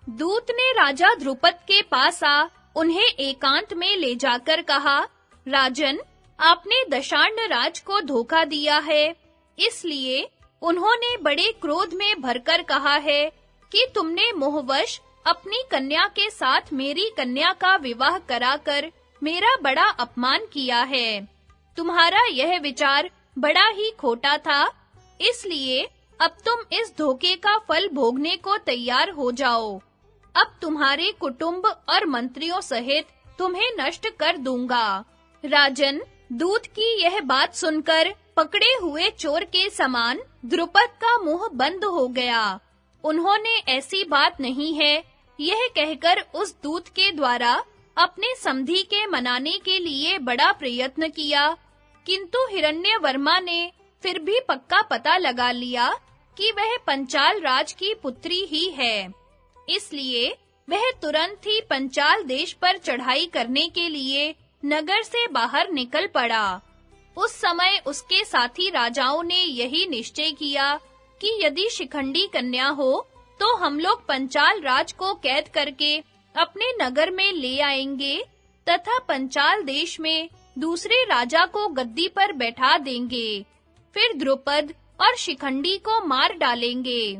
दूत ने राजा द्रुपद के पास आ उन्हें एकांत में ले जाकर कहा, राजन, आपने दशार्ण राज को धोखा दिया है। इसलिए उन्होंने बड़े क्रोध में भरकर कहा है कि तुमने मोहवश अपनी कन्या के साथ मेरी कन्या का विवाह कराकर मेरा बड़ा अपमान किया है। तुम्हारा यह विचार बड़ा ही खोटा था, इसलिए अब तुम इस धोखे का फल भोगने को तैयार हो जाओ। अब तुम्हारे कुटुंब और मंत्रियों सहित तुम्हें नष्ट कर दूंगा। राजन, दूत की यह बात सुनकर पकड़े हुए चोर के समान द्रुपद का मुंह बंद हो गया। उन्होंने ऐसी बात नहीं है यह कहकर उस दूत के द्वारा अपने समधी के मनाने के लिए बड़ा प्रयत्न किया, किंतु हिरण्यवर्मा ने फिर भी पक्का पता लगा लिया कि वह पंचाल राज की पुत्री ही है। इसलिए वह तुरंत ही पंचाल देश पर चढ़ाई करने के लिए नगर से बाहर निकल पड़ा। उस समय उसके साथी राजाओं ने यही निश्चय किया कि यदि शिखंडी कन्या हो तो हम लोग पंचाल राज को कैद करके अपने नगर में ले आएंगे तथा पंचाल देश में दूसरे राजा को गद्दी पर बैठा देंगे। फिर द्रुपद और शिखंडी को मार डालेंगे।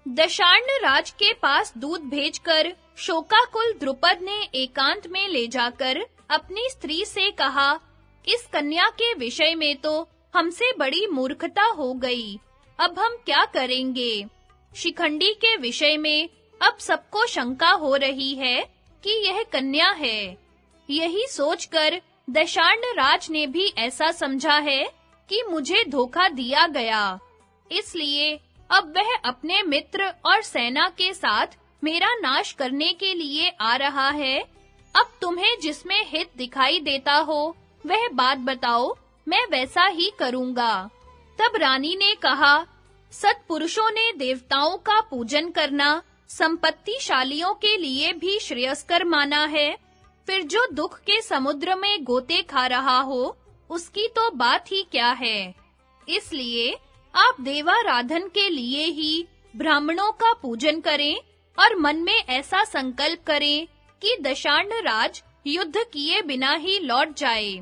दशार्ण राज के पास दूत भेजकर शोकाकुल द्रुपद ने एकांत में ले जाकर अपनी स्त्री से कहा, इस कन्या के विषय में तो हमसे बड़ी मूर्खता हो गई। अब हम क्या करेंगे? शिखंडी के विषय में अब सबको शंका हो रही है कि यह कन्या है। यही सोचकर दशार्ण राज ने भी ऐसा समझा है कि मुझे धोखा दिया गया। इसलिए अब वह अपने मित्र और सेना के साथ मेरा नाश करने के लिए आ रहा है। अब तुम्हें जिसमें हित दिखाई देता हो वह बात बताओ, मैं वैसा ही करूंगा। तब रानी ने कहा, सत्पुरुषों ने देवताओं का पूजन करना संपत्तिशालियों के लिए भी श्रेयस्कर माना है। फिर जो दुख के समुद्र में गोते खा रहा हो, उसकी तो बात ही क्या है। इसलिए आप देवाराधन के लिए ही ब्राह्मणों का पूजन करें और मन में ऐसा संकल्प करें कि दशार्ण राज युद्ध किए बिना ही लौट जाए।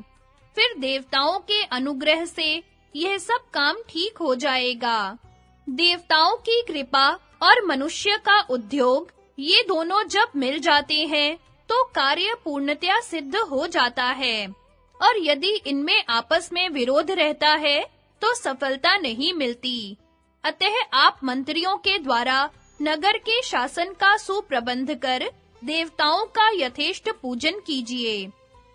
फिर देवताओं के अनुग्रह से यह सब काम ठीक हो जाएगा। देवताओं की कृपा और मनुष्य का उद्योग, ये दोनों जब मिल जाते हैं तो कार्य पूर्णतया सिद्ध हो जाता है, और यदि इनमें आपस में विरोध रहता है तो सफलता नहीं मिलती। अतः आप मंत्रियों के द्वारा नगर के शासन का सुप्रबंध कर देवताओं का यथेष्ट पूजन कीजिए।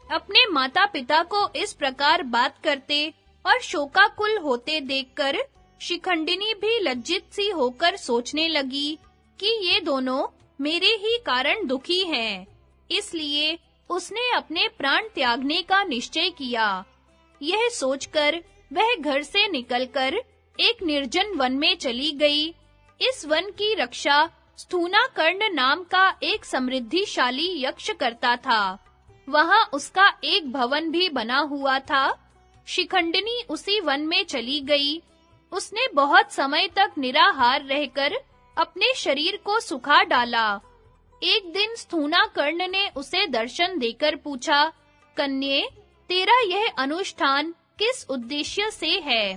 अपने माता-पिता को इस प्रकार बात करते और शोकाकुल होते देखकर शिखंडिनी भी लज्जित सी होकर सोचने लगी कि ये दोनों मेरे ही कारण दुखी हैं। इसलिए उसने अपने प्राण त्यागने का निश्चय किया। यह सोचकर वह घर से निकलकर एक निर्जन वन में चली गई। इस वन की रक्षा स्थूनाकर्ण नाम का एक समृद्धिशाली यक्ष करता था। वहां उसका एक भवन भी बना हुआ था। शिखंडिनी उसी वन में चली गई। उसने बहुत समय तक निराहार रहकर अपने शरीर को सुखा डाला। एक दिन स्थूनाकर्ण ने उसे दर्शन देकर पूछा, कन्ये, तेरा यह अनुष्ठान किस उद्देश्य से है?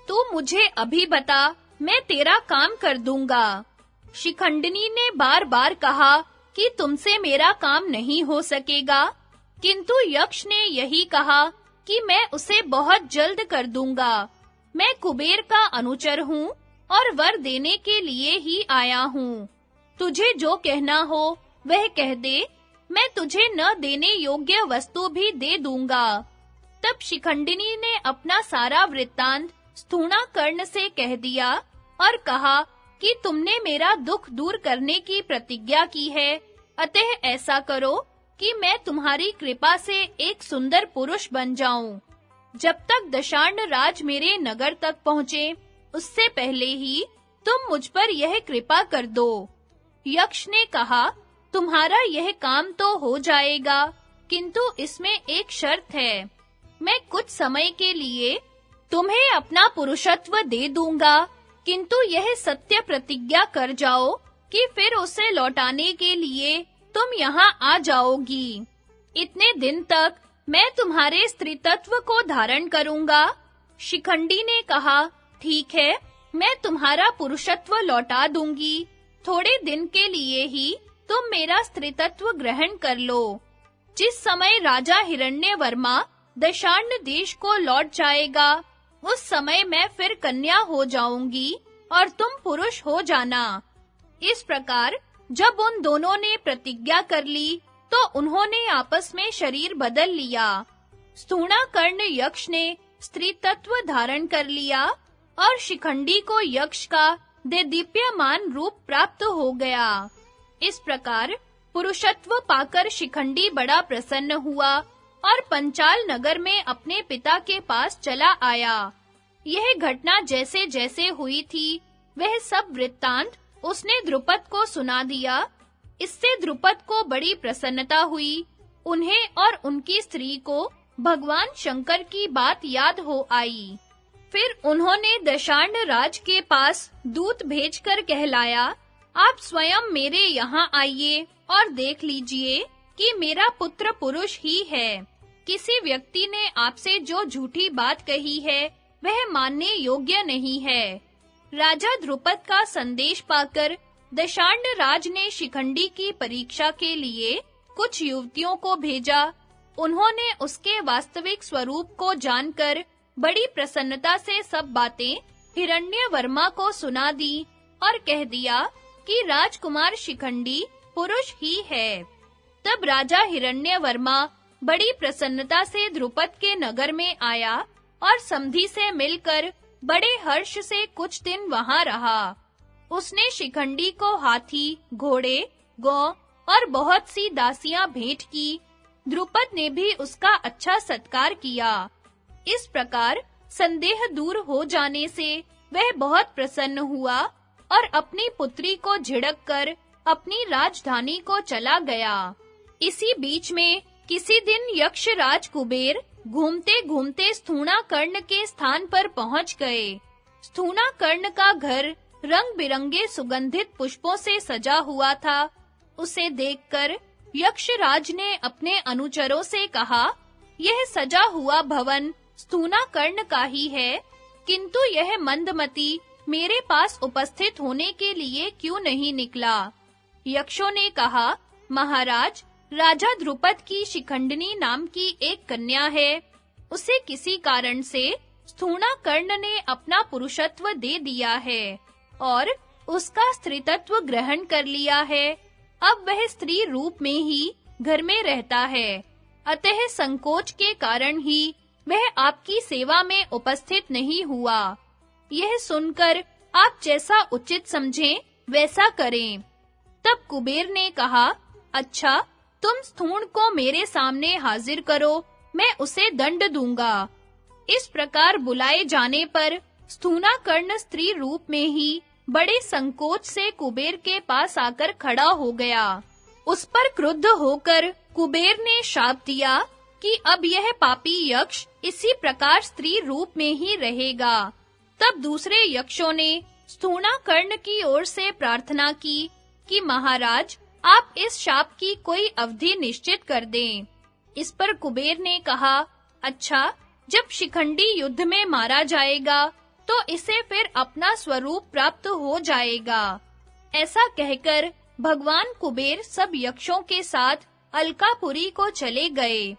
तू मुझे अभी बता, मैं तेरा काम कर दूंगा। शिखंडिनी ने बार-बार कहा कि तुमसे मेरा काम नहीं हो सकेगा, किंतु यक्ष ने यही कहा कि मैं उसे बहुत जल्द कर दूंगा। मैं कुबेर का अनुचर हूँ और वर देने के लिए ही आया हूँ। तुझे जो कहना हो वह कह दे, मैं तुझे न देने योग्य वस्तु भी दे दूंगा। तब शिखंडिनी ने अपना सारा वृत्तांत स्थूणाकर्ण से कह दिया और कहा कि तुमने मेरा दुख दूर करने की प्रतिज्ञा की है, अतः ऐसा करो कि मैं तुम्हारी कृपा से एक सुंदर पुरुष बन जाऊं। जब तक दशार्ण राज मेरे नगर तक पहुँचे, उससे पहले ही तुम मुझ पर यह कृपा कर दो। यक्ष ने कहा, तुम्हारा यह काम तो हो जाएगा, किंतु इसमें एक शर्त है। मैं कुछ समय के लिए तुम्हें अपना पुरुषत्व दे दूंगा, किंतु यह सत्य प्रतिज्ञा कर जाओ कि फिर उसे लौटाने के लिए तुम यहाँ आ जाओगी। इतने दिन तक मैं तुम्हारे स्त्रीत्व को धारण करूंगा। शिखंडी ने कहा, ठीक है, मैं तुम्हारा पुरुषत्व लौटा दूंगी। थोड़े दिन के लिए ही तुम मेरा स्त्रीत्व ग्रहण कर लो। जिस समय राजा हिरण्यवर्मा दशार्ण देश को लौट जाएगा, उस समय मैं फिर कन्या हो जाऊंगी और तुम पुरुष हो जाना। इस प्रकार जब उन दोनों ने प्रतिज्ञा कर ली, तो उन्होंने आपस में शरीर बदल लिया। स्थूणाकर्ण यक्ष ने स्त्रीत्व धारण कर लिया और शिखंडी को यक्ष का देदीप्यमान रूप प्राप्त हो गया। इस प्रकार पुरुषत्व पाकर शिखंडी बड़ा प्रसन्न हुआ और पंचाल नगर में अपने पिता के पास चला आया। यह घटना जैसे-जैसे हुई थी, वह सब वृत्तांत उसने द्रुपद को सुना दिया। इससे द्रुपद को बड़ी प्रसन्नता हुई। उन्हें और उनकी स्त्री को भगवान शंकर की बात याद हो आई। फिर उन्होंने दशार्ण राज के पास दूत भेजकर कहलाया, आप स्वयं मेरे यहाँ आइए और देख लीजिए कि मेरा पुत्र पुरुष ही है। किसी व्यक्ति ने आपसे जो झूठी बात कही है, वह मानने योग्य नहीं है। राजा द्रुपद का संदेश पाकर दशार्ण राज ने शिखंडी की परीक्षा के लिए कुछ युवतियों को भेजा। उन्होंने उसके वास्तविक स्वरूप को जानकर बड़ी प्रसन्नता से सब बातें हिरण्यवर्मा को सुना दी और कह दिया कि राजकुमार शिखंडी पुरुष ही है। तब राजा हिरण्यवर्मा बड़ी प्रसन्नता से द्रुपद के नगर में आया और समधी से मिलकर बड़े हर्ष से कुछ दिन वहां रहा। उसने शिखंडी को हाथी, घोड़े, गौ और बहुत सी दासियां भेंट की। द्रुपद ने भी उसका अच्छा सत्कार किया। इस प्रकार संदेह दूर हो जाने से वह बहुत प्रसन्न हुआ और अपनी पुत्री को झिड़क कर अपनी राजधानी को चला गया। इसी बीच में किसी दिन यक्षराज कुबेर घूमते-घूमते स्थूणाकर्ण के स्थान पर पहुंच गए। स्थूणाकर्ण का घर रंग-बिरंगे सुगंधित पुष्पों से सजा हुआ था। उसे देखकर यक्षराज ने अपने अनुचरों से कहा, यह सजा हुआ भवन स्थूणाकर्ण का ही है, किंतु यह मंदमती मेरे पास उपस्थित होने के लिए क्यों नहीं निकला? यक्षों ने कहा, महाराज, राजा द्रुपद की शिखंडिनी नाम की एक कन्या है। उसे किसी कारण से स्थूणाकर्ण ने अपना पुरुषत्व दे दिया है और उसका स्त्रीत्व ग्रहण कर लिया है। अब वह स्त्री रूप में ही घर में रहता है। अतः संकोच के कारण ही वह आपकी सेवा में उपस्थित नहीं हुआ। यह सुनकर आप जैसा उचित समझें वैसा करें। तब कुबेर ने कहा, अच्छा, तुम स्थूण को मेरे सामने हाजिर करो, मैं उसे दंड दूंगा। इस प्रकार बुलाए जाने पर स्थूणाकर्ण स्त्री रूप में ही बड़े संकोच से कुबेर के पास आकर खड़ा हो गया। उस पर क्रुद्ध होकर कुबेर ने शाप दिया कि अब यह पापी यक्ष इसी प्रकार स्त्री रूप में ही रहेगा। तब दूसरे यक्षों ने स्थूणाकर्ण की ओर से प्रार्थना की कि महाराज, आप इस शाप की कोई अवधि निश्चित कर दें। इस पर कुबेर ने कहा, अच्छा, जब शिखंडी युद्ध में मारा जाएगा तो इसे फिर अपना स्वरूप प्राप्त हो जाएगा। ऐसा कहकर भगवान कुबेर सब यक्षों के साथ अलकापुरी को चले गए।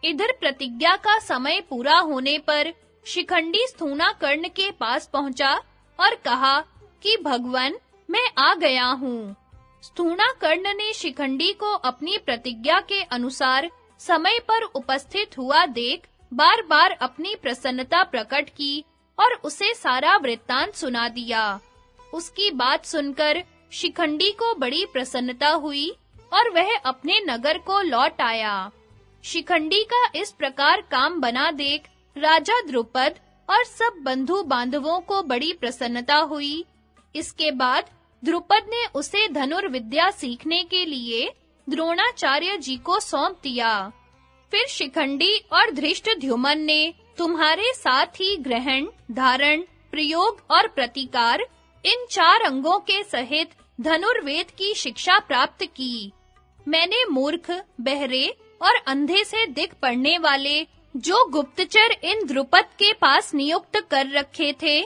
इधर प्रतिज्ञा का समय पूरा होने पर शिखंडी स्थूणाकर्ण के पास पहुंचा और कहा कि भगवान, मैं आ गया हूँ। स्थूणाकर्ण ने शिखंडी को अपनी प्रतिज्ञा के अनुसार समय पर उपस्थित हुआ देख बार-बार अपनी प्रसन्नता प्रकट की और उसे सारा वृत्तांत सुना दिया। उसकी बात सुनकर शिखंडी को बड़ी प्रसन्नता हुई और वह अपने नगर को लौट आया। शिखंडी का इस प्रकार काम बना देख राजा द्रुपद और सब बंधु-बांधवों को बड़ी प्रसन्नता हुई। इसके बाद द्रुपद ने उसे धनुर्विद्या सीखने के लिए द्रोणाचार्य जी को सौंप दिया। फिर शिखंडी और धृष्टद्युम्न ने तुम्हारे साथ ही ग्रहण, धारण, प्रयोग और प्रतिकार इन 4 अंगों के सहित धनुर्वेद की शिक्षा प्राप्त की। मैंने मूर्ख, बहरे और अंधे से दिख पड़ने वाले जो गुप्तचर इन द्रुपद के पास नियुक्त कर रखे थे,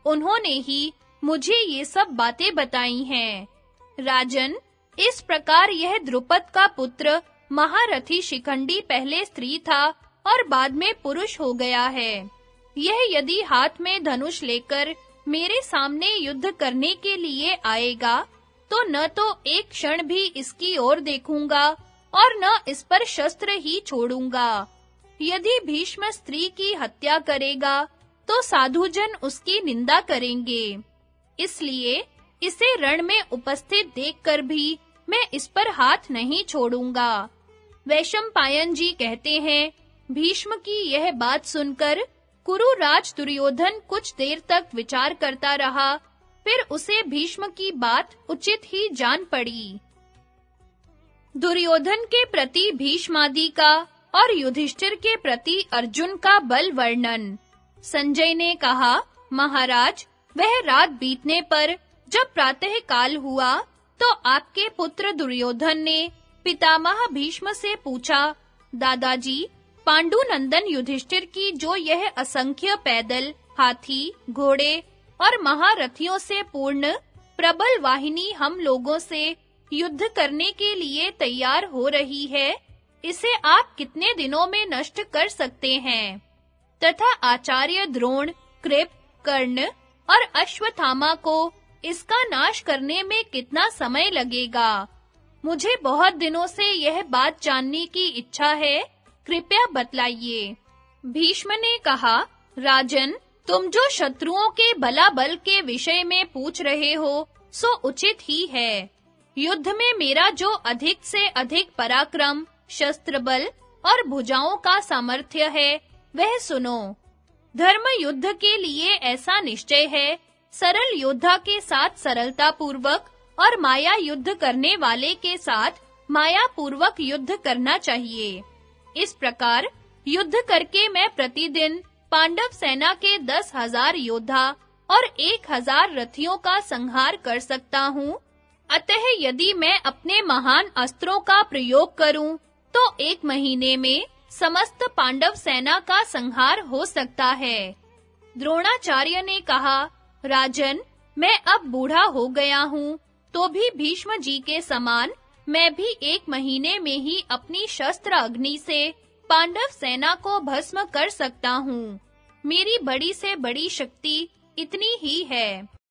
उन्होंने ही मुझे ये सब बातें बताई हैं। राजन, इस प्रकार यह द्रुपद का पुत्र महारथी शिखंडी पहले स्त्री था और बाद में पुरुष हो गया है। यह यदि हाथ में धनुष लेकर मेरे सामने युद्ध करने के लिए आएगा, तो न तो एक क्षण भी इसकी ओर देखूंगा और न इस पर शस्त्र ही छोड़ूंगा। यदि भीष्म स्त्री की हत्या करेगा, तो साधुजन उसकी निंदा करेंगे। इसलिए इसे रण में उपस्थित देखकर भी मैं इस पर हाथ नहीं छोड़ूंगा। वैशंपायन जी कहते हैं, भीष्म की यह बात सुनकर कुरुराज दुर्योधन कुछ देर तक विचार करता रहा, फिर उसे भीष्म की बात उचित ही जान पड़ी। दुर्योधन के प्रति भीष्मादि का और युधिष्ठिर के प्रति अर्जुन का बल वर्णन। संजय ने कहा, महाराज, वह रात बीतने पर जब प्रातः काल हुआ, तो आपके पुत्र दुर्योधन ने पितामह भीष्म से पूछा, दादाजी, पांडुनंदन युधिष्ठिर की जो यह असंख्य पैदल, हाथी, घोड़े और महारथियों से पूर्ण प्रबल वाहिनी हम लोगों से युद्ध करने के लिए तैयार हो रही है, इसे आप कितने दिनों में नष्ट कर सकते हैं? तथा आचार्य द्रोण, कृप, कर्ण और अश्वत्थामा को इसका नाश करने में कितना समय लगेगा? मुझे बहुत दिनों से यह बात जानने की इच्छा है, कृपया बतलाइए। भीष्म ने कहा, राजन, तुम जो शत्रुओं के बलाबल के विषय में पूछ रहे हो, सो उचित ही है। युद्ध में मेरा जो अधिक से अधिक पराक्रम, शस्त्र बल और भुजाओं का सामर्थ्य है, वह सुनो। धर्म युद्ध के लिए ऐसा निश्चय है, सरल योद्धा के साथ सरलता पूर्वक और माया युद्ध करने वाले के साथ माया पूर्वक युद्ध करना चाहिए। इस प्रकार युद्ध करके मैं प्रतिदिन पांडव सेना के 10,000 योद्धा और 1,000 रथियों का संहार कर सकता हूँ। अतः यदि मैं अपने महान अस्त्रों का प्रयोग करूं, तो 1 महीने में समस्त पांडव सेना का संहार हो सकता है। द्रोणाचार्य ने कहा, राजन, मैं अब बूढ़ा हो गया हूँ, तो भी भीष्म जी के समान मैं भी 1 महीने में ही अपनी शस्त्र अग्नि से पांडव सेना को भस्म कर सकता हूँ। मेरी बड़ी से बड़ी शक्ति इतनी ही है।